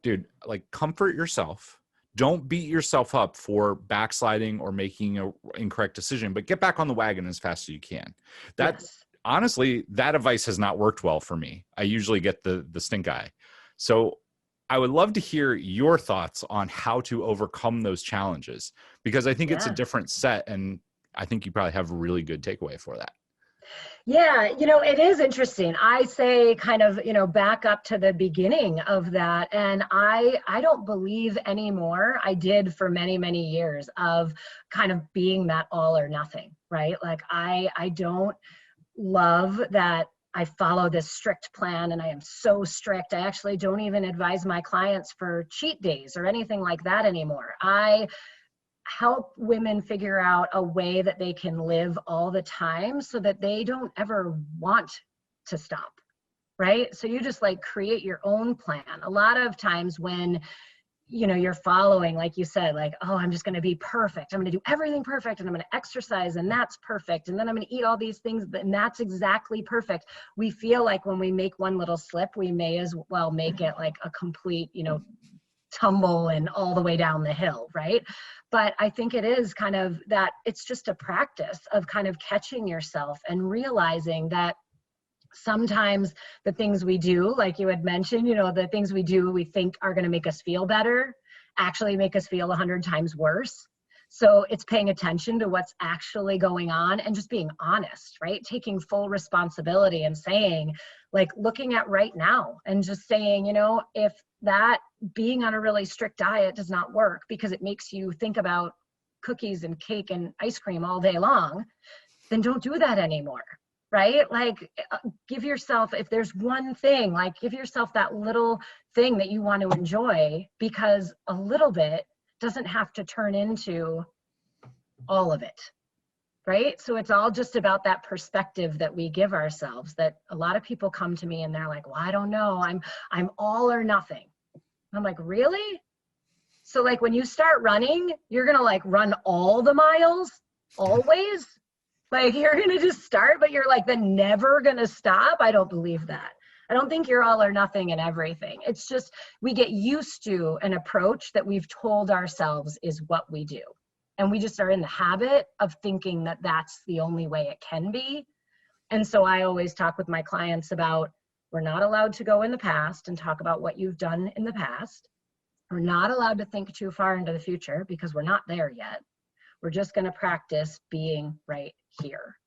dude, like comfort yourself. Don't beat yourself up for backsliding or making an incorrect decision, but get back on the wagon as fast as you can. That Yes. honestly, that advice has not worked well for me. I usually get the stink eye. So I would love to hear your thoughts on how to overcome those challenges, because I think it's a Yeah. different set. And I think you probably have a really good takeaway for that. Yeah, it is interesting. I say kind of, back up to the beginning of that. And I don't believe anymore. I did for many, many years of kind of being that all or nothing, right? Like I don't love that I follow this strict plan and I am so strict. I actually don't even advise my clients for cheat days or anything like that anymore. I help women figure out a way that they can live all the time so that they don't ever want to stop, right? So you just like create your own plan. A lot of times when you're following, like you said, like, oh, I'm just going to be perfect, I'm going to do everything perfect, and I'm going to exercise and that's perfect, and then I'm going to eat all these things and that's exactly perfect. We feel like when we make one little slip, we may as well make it like a complete tumble and all the way down the hill, right? But I think it is kind of that, it's just a practice of kind of catching yourself and realizing that sometimes the things we do, like you had mentioned, the things we do we think are going to make us feel better actually make us feel 100 times worse. So it's paying attention to what's actually going on and just being honest, right? Taking full responsibility and saying, like, looking at right now and just saying, if that being on a really strict diet does not work because it makes you think about cookies and cake and ice cream all day long, then don't do that anymore. right? Like give yourself, if there's one thing, like give yourself that little thing that you want to enjoy, because a little bit doesn't have to turn into all of it, right? So it's all just about that perspective that we give ourselves, that a lot of people come to me and they're like, well, I don't know, I'm all or nothing. I'm like, really? So like when you start running, you're gonna like run all the miles always? Like you're gonna just start, but you're like then never gonna stop? I don't believe that. I don't think you're all or nothing in everything. It's just we get used to an approach that we've told ourselves is what we do. And we just are in the habit of thinking that that's the only way it can be. And so I always talk with my clients about, we're not allowed to go in the past and talk about what you've done in the past. We're not allowed to think too far into the future because we're not there yet. We're just going to practice being right here.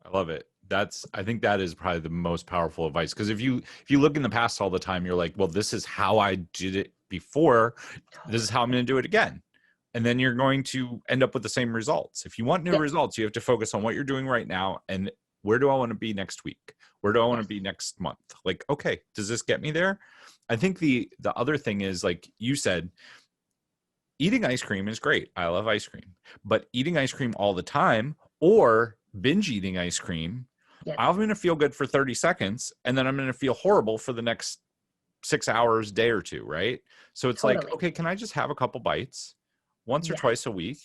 I love it. I think that is probably the most powerful advice. Because if you look in the past all the time, you're like, well, this is how I did it before. This is how I'm going to do it again. And then you're going to end up with the same results. If you want new results, you have to focus on what you're doing right now. And where do I want to be next week? Where do I want to be next month? Like, okay, does this get me there? I think the other thing is, like you said, eating ice cream is great. I love ice cream. But eating ice cream all the time or binge eating ice cream, I'm going to feel good for 30 seconds. And then I'm going to feel horrible for the next 6 hours, day or two, right? So it's like, okay, can I just have a couple bites once or twice a week,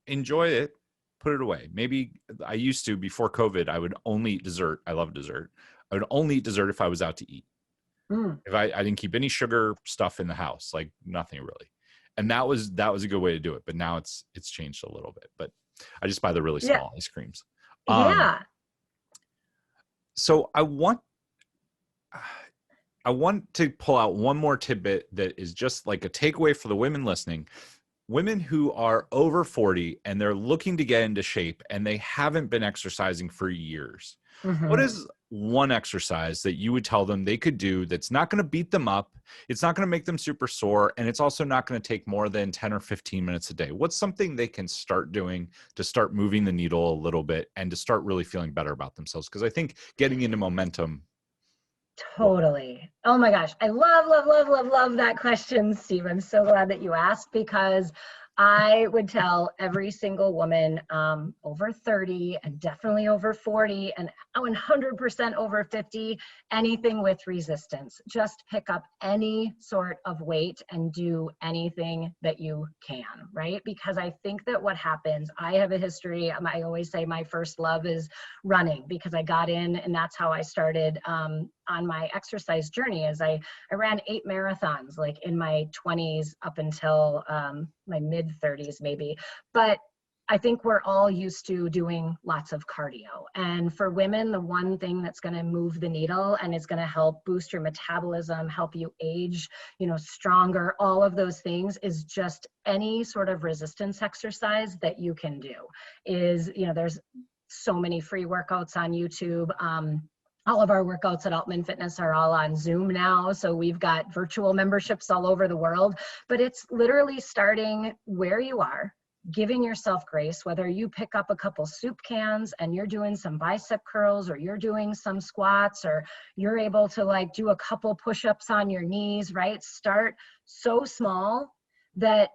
enjoy it, put it away? Maybe I used to, before COVID, I would only eat dessert. I love dessert. I would only eat dessert if I was out to eat. If I didn't keep any sugar stuff in the house, like nothing really. And that was a good way to do it. But now it's changed a little bit, but I just buy the really small ice creams. So I want to pull out one more tidbit that is just like a takeaway for the women listening. Women who are over 40 and they're looking to get into shape and they haven't been exercising for years. What is one exercise that you would tell them they could do that's not going to beat them up, it's not going to make them super sore, and it's also not going to take more than 10 or 15 minutes a day? What's something they can start doing to start moving the needle a little bit and to start really feeling better about themselves? Because I think getting into momentum. Totally. Oh my gosh. I love that question, Steve. I'm so glad that you asked, because I would tell every single woman over 30 and definitely over 40 and 100% over 50, anything with resistance. Just pick up any sort of weight and do anything that you can, right? Because I think that what happens, I have a history, I always say my first love is running, because I got in and that's how I started on my exercise journey. As I ran 8 marathons, like in my 20s up until my mid 30s maybe. But I think we're all used to doing lots of cardio. And for women, the one thing that's going to move the needle and is going to help boost your metabolism, help you age, stronger, all of those things, is just any sort of resistance exercise that you can do. There's so many free workouts on YouTube. All of our workouts at Altman Fitness are all on Zoom now. So we've got virtual memberships all over the world, but it's literally starting where you are, giving yourself grace, whether you pick up a couple soup cans and you're doing some bicep curls, or you're doing some squats, or you're able to like do a couple push-ups on your knees, right? Start so small that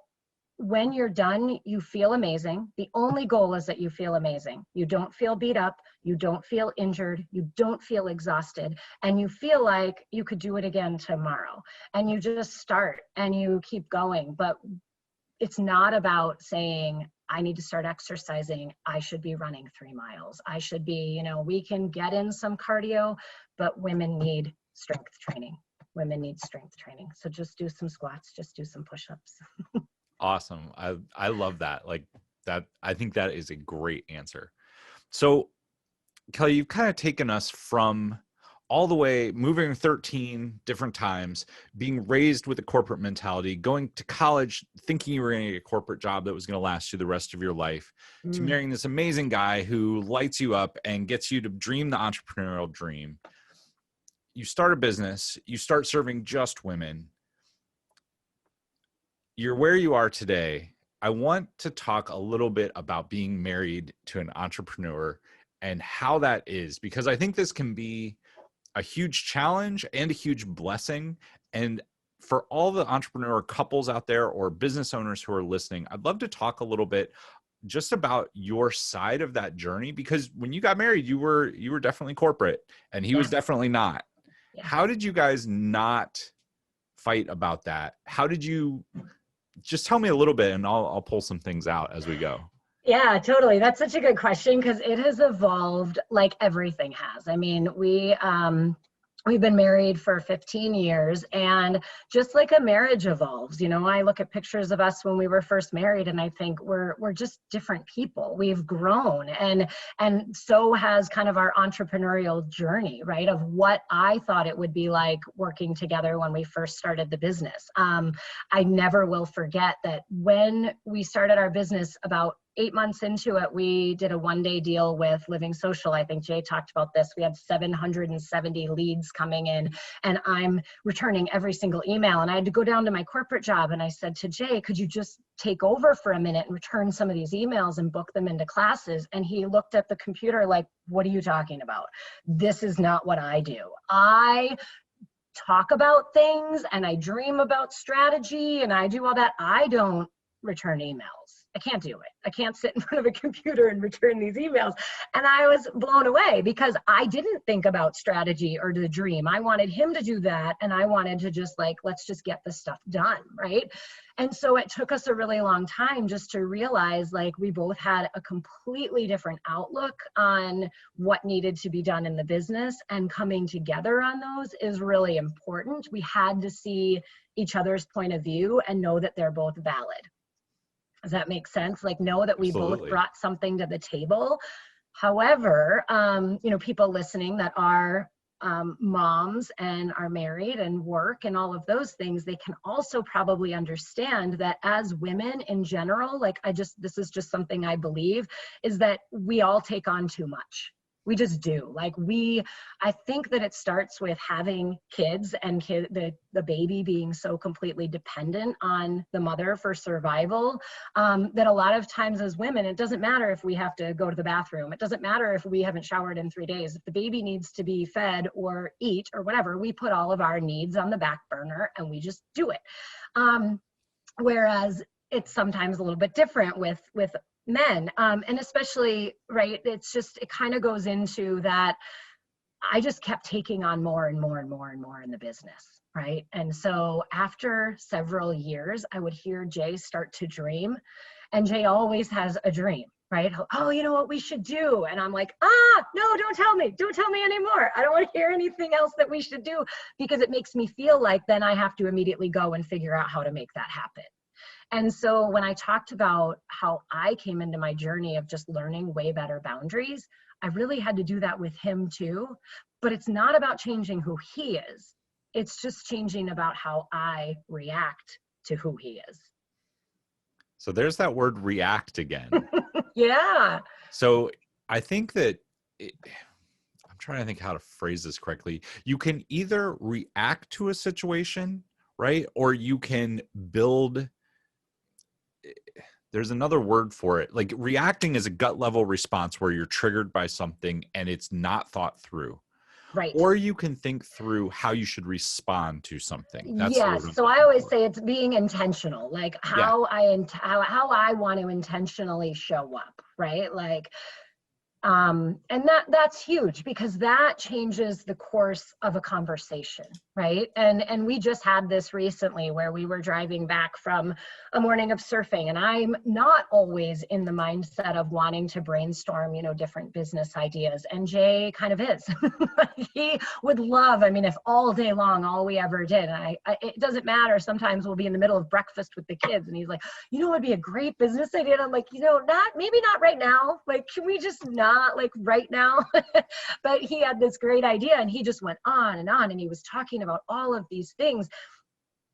when you're done, you feel amazing. The only goal is that you feel amazing. You don't feel beat up. You don't feel injured. You don't feel exhausted. And you feel like you could do it again tomorrow. And you just start and you keep going. But it's not about saying, I need to start exercising. I should be running 3 miles. I should be, we can get in some cardio, but women need strength training. Women need strength training. So just do some squats, just do some push-ups. Awesome. I love that. Like that. I think that is a great answer. So Kelly, you've kind of taken us from all the way moving 13 different times, being raised with a corporate mentality, going to college, thinking you were going to get a corporate job that was going to last you the rest of your life, to marrying this amazing guy who lights you up and gets you to dream the entrepreneurial dream. You start a business, you start serving just women. You're where you are today. I want to talk a little bit about being married to an entrepreneur and how that is, because I think this can be a huge challenge and a huge blessing. And for all the entrepreneur couples out there or business owners who are listening, I'd love to talk a little bit just about your side of that journey, because when you got married, you were definitely corporate and he was definitely not. Yeah. How did you guys not fight about that? How did you, just tell me a little bit and I'll pull some things out as we go. Yeah, totally. That's such a good question because it has evolved like everything has. I mean, we've been married for 15 years, and just like a marriage evolves, I look at pictures of us when we were first married and I think we're just different people. We've grown, and so has kind of our entrepreneurial journey, right? Of what I thought it would be like working together when we first started the business. I never will forget that when we started our business, about 8 months into it, we did a one-day deal with Living Social. I think Jay talked about this. We had 770 leads coming in, and I'm returning every single email. And I had to go down to my corporate job, and I said to Jay, could you just take over for a minute and return some of these emails and book them into classes? And he looked at the computer like, what are you talking about? This is not what I do. I talk about things and I dream about strategy and I do all that. I don't return emails. I can't do it. I can't sit in front of a computer and return these emails. And I was blown away because I didn't think about strategy or the dream. I wanted him to do that. And I wanted to just let's just get this stuff done, right? And so it took us a really long time just to realize we both had a completely different outlook on what needed to be done in the business, and coming together on those is really important. We had to see each other's point of view and know that they're both valid. Does that make sense? Know that we Absolutely. both brought something to the table. However, people listening that are moms and are married and work and all of those things, they can also probably understand that as women in general, this is just something I believe, is that we all take on too much. We just do. I think that it starts with having kids and the baby being so completely dependent on the mother for survival, that a lot of times as women, it doesn't matter if we have to go to the bathroom. It doesn't matter if we haven't showered in 3 days. If the baby needs to be fed or eat or whatever, we put all of our needs on the back burner and we just do it. Whereas it's sometimes a little bit different with men, and especially, right, it kind of goes into that I just kept taking on more and more and more and more in the business, right? And so after several years, I would hear Jay start to dream, and Jay always has a dream, right? Oh, you know what we should do? And I'm like, no, don't tell me anymore. I don't want to hear anything else that we should do, because it makes me feel like then I have to immediately go and figure out how to make that happen. And so when I talked about how I came into my journey of just learning way better boundaries, I really had to do that with him too. But it's not about changing who he is. It's just changing about how I react to who he is. So there's that word react again. Yeah. So I think that I'm trying to think how to phrase this correctly. You can either react to a situation, right? Or you can build. There's another word for it. Reacting is a gut level response where you're triggered by something and it's not thought through. Right. Or you can think through how you should respond to something. That's yes. So I always say it's being intentional, how I want to intentionally show up, right? And that's huge, because that changes the course of a conversation, right? And we just had this recently where we were driving back from a morning of surfing, and I'm not always in the mindset of wanting to brainstorm, different business ideas. And Jay kind of is. He would love, if all day long, all we ever did, and it doesn't matter. Sometimes we'll be in the middle of breakfast with the kids and he's like, it'd be a great business idea. And I'm like, maybe not right now. Can we just not right now? But he had this great idea and he just went on and he was talking about all of these things.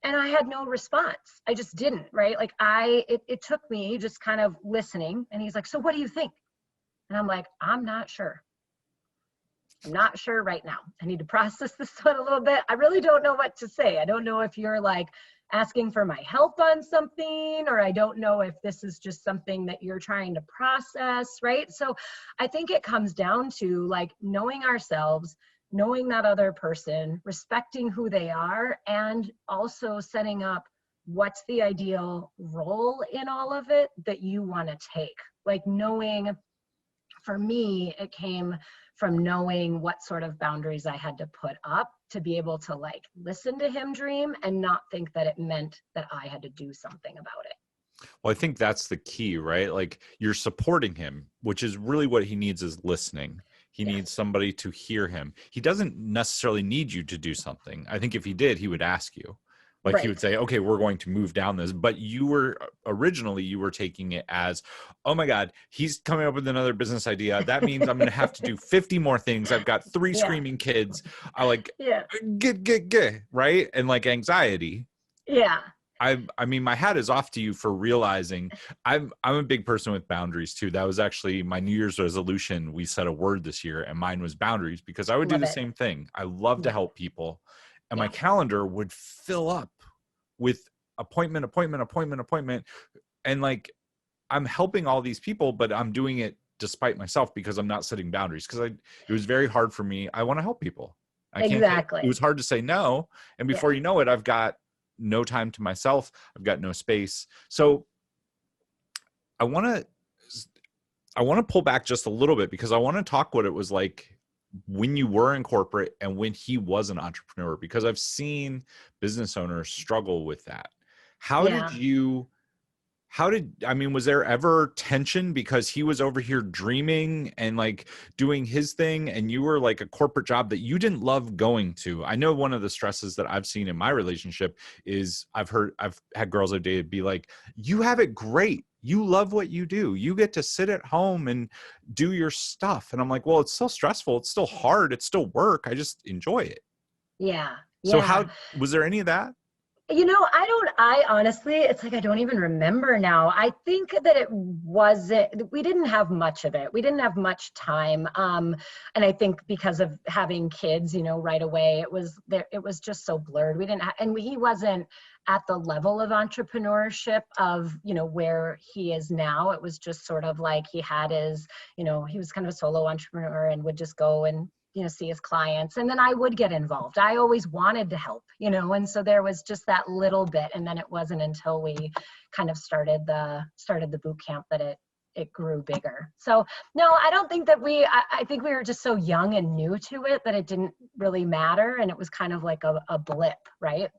And I had no response. I just didn't, right? It took me just kind of listening. And he's like, so what do you think? And I'm like, I'm not sure. I'm not sure right now. I need to process this one a little bit. I really don't know what to say. I don't know if you're like asking for my help on something, or I don't know if this is just something that you're trying to process, right? So I think it comes down to like knowing ourselves, knowing that other person, respecting who they are, and also setting up what's the ideal role in all of it that you want to take. Like knowing, for me, it came from knowing what sort of boundaries I had to put up to be able to like listen to him dream and not think that it meant that I had to do something about it. Well, I think that's the key, right? Like you're supporting him, which is really what he needs is listening. He needs somebody to hear him. He doesn't necessarily need you to do something. I think if he did, he would ask you. Like he would say, okay, we're going to move down this. But you were taking it as, oh my God, he's coming up with another business idea. That means I'm going to have to do 50 more things. I've got 3 screaming kids. I like, get, right? And like anxiety. Yeah. I mean, my hat is off to you for realizing I'm a big person with boundaries too. That was actually my New Year's resolution. We set a word this year and mine was boundaries because I would do the same thing. I love to help people. And my calendar would fill up with appointment. And like, I'm helping all these people, but I'm doing it despite myself because I'm not setting boundaries. Because it was very hard for me. I want to help people. It was hard to say no. And before you know it, I've got no time to myself. I've got no space. So I want to pull back just a little bit because I want to talk what it was like when you were in corporate and when he was an entrepreneur, because I've seen business owners struggle with that. Was there ever tension because he was over here dreaming and like doing his thing and you were like a corporate job that you didn't love going to? I know one of the stresses that I've seen in my relationship is I've had girls I've dated be like, you have it great. You love what you do. You get to sit at home and do your stuff. And I'm like, well, it's still stressful. It's still hard. It's still work. I just enjoy it. Yeah. So was there any of that? You know, I honestly, it's like, I don't even remember now. I think that we didn't have much of it. We didn't have much time. And I think because of having kids, you know, right away, it was just so blurred. And he wasn't at the level of entrepreneurship of, you know, where he is now. It was just sort of like he had his, you know, he was kind of a solo entrepreneur and would just go and, you know, see his clients. And then I would get involved. I always wanted to help, you know, and so there was just that little bit. And then it wasn't until we kind of started the boot camp that it grew bigger. So no, I don't think that I think we were just so young and new to it that it didn't really matter. And it was kind of like a blip, right?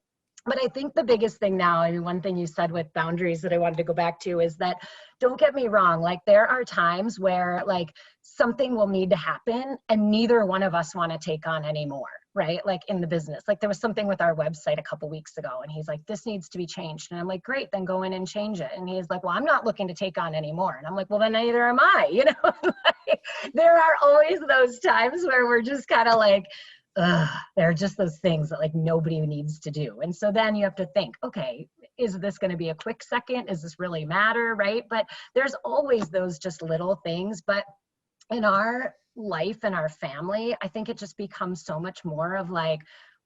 But I think the biggest thing now, I mean, one thing you said with boundaries that I wanted to go back to is that, don't get me wrong, like there are times where like something will need to happen and neither one of us want to take on anymore, right? Like in the business, like there was something with our website a couple weeks ago and he's like, this needs to be changed. And I'm like, great, then go in and change it. And he's like, well, I'm not looking to take on anymore. And I'm like, well, then neither am I, you know? Like, there are always those times where we're just kind of like, there are just those things that like nobody needs to do. And so then you have to think, okay, is this going to be a quick second? Is this really matter? Right. But there's always those just little things. But in our life and our family, I think it just becomes so much more of like,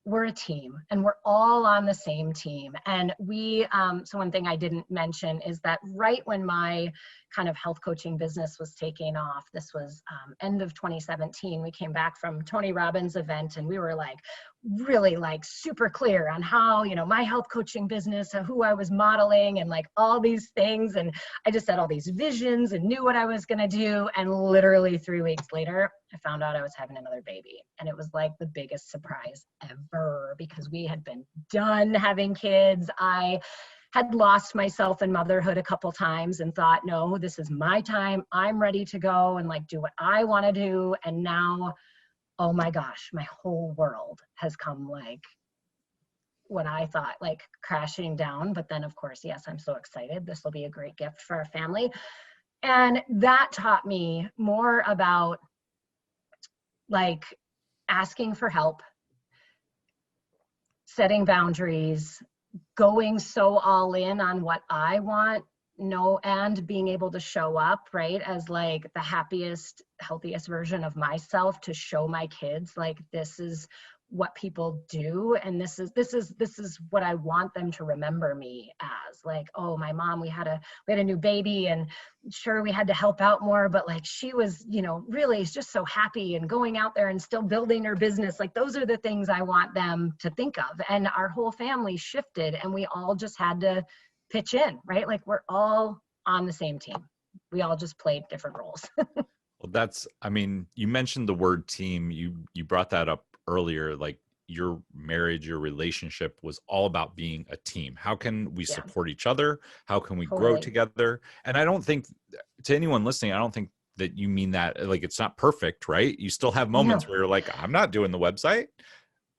we're a team and we're all on the same team. And so one thing I didn't mention is that right when my kind of health coaching business was taking off, this was end of 2017, we came back from Tony Robbins' event and we were like really like super clear on how, you know, my health coaching business, who I was modeling and like all these things. And I just had all these visions and knew what I was going to do. And literally 3 weeks later, I found out I was having another baby. And it was like the biggest surprise ever because we had been done having kids. I had lost myself in motherhood a couple times and thought, no, this is my time. I'm ready to go and like do what I want to do. And now, oh my gosh, my whole world has come like what I thought like crashing down. But then of course, yes, I'm so excited. This will be a great gift for our family. And that taught me more about like asking for help, setting boundaries, going so all in on what I want and being able to show up, right, as like the happiest, healthiest version of myself, to show my kids like this is what people do, and this is what I want them to remember me as. Like, oh, my mom, we had a new baby, and sure, we had to help out more, but like she was, really just so happy and going out there and still building her business. Like, those are the things I want them to think of. And our whole family shifted, and we all just had to pitch in, right? Like, we're all on the same team. We all just played different roles. Well, you mentioned the word team. You brought that up earlier. Like, your marriage, your relationship was all about being a team. How can we support each other? How can we grow together? And I don't think, to anyone listening, I don't think that you mean that like it's not perfect, right? You still have moments where you're like, I'm not doing the website.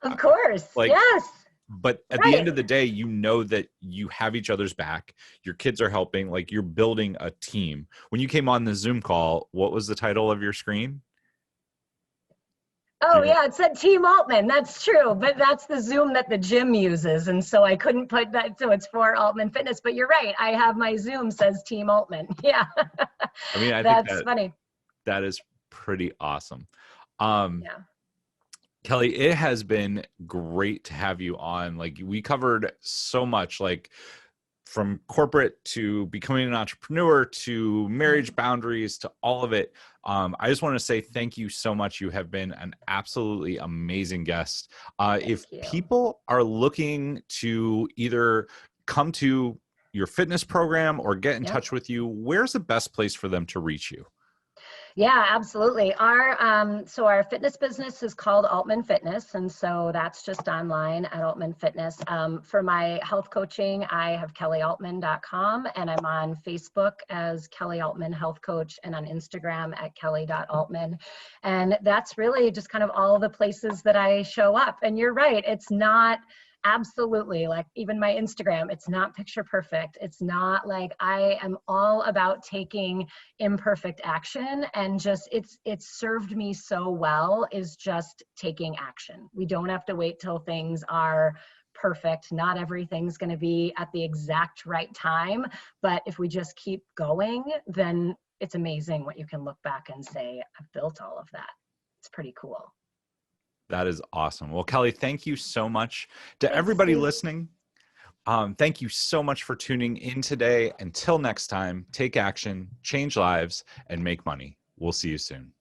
Of course. Like, yes. But at the end of the day, you know that you have each other's back. Your kids are helping. Like, you're building a team. When you came on the Zoom call, what was the title of your screen? Oh, yeah, it said Team Altman. That's true. But that's the Zoom that the gym uses. And so I couldn't put that. So it's for Altman Fitness. But you're right. I have my Zoom says Team Altman. Yeah. I mean, I that's think funny. That is pretty awesome. Yeah. Kelly, it has been great to have you on. Like, we covered so much, like from corporate to becoming an entrepreneur to marriage boundaries to all of it. I just want to say thank you so much. You have been an absolutely amazing guest. If people are looking to either come to your fitness program or get in touch with you, where's the best place for them to reach you? Yeah, absolutely. Our fitness business is called Altman Fitness. And so that's just online at Altman Fitness. For my health coaching, I have kellyaultman.com, and I'm on Facebook as Kelly Altman Health Coach, and on Instagram at kelly.altman. And that's really just kind of all the places that I show up. And you're right. It's not absolutely, like, even my Instagram, it's not picture perfect. It's not like, I am all about taking imperfect action, and just it's served me so well, is just taking action. We don't have to wait till things are perfect. Not everything's going to be at the exact right time, but if we just keep going, then it's amazing what you can look back and say, I've built all of that. It's pretty cool. That is awesome. Well, Kelly, thank you so much. To everybody listening, thank you so much for tuning in today. Until next time, take action, change lives, and make money. We'll see you soon.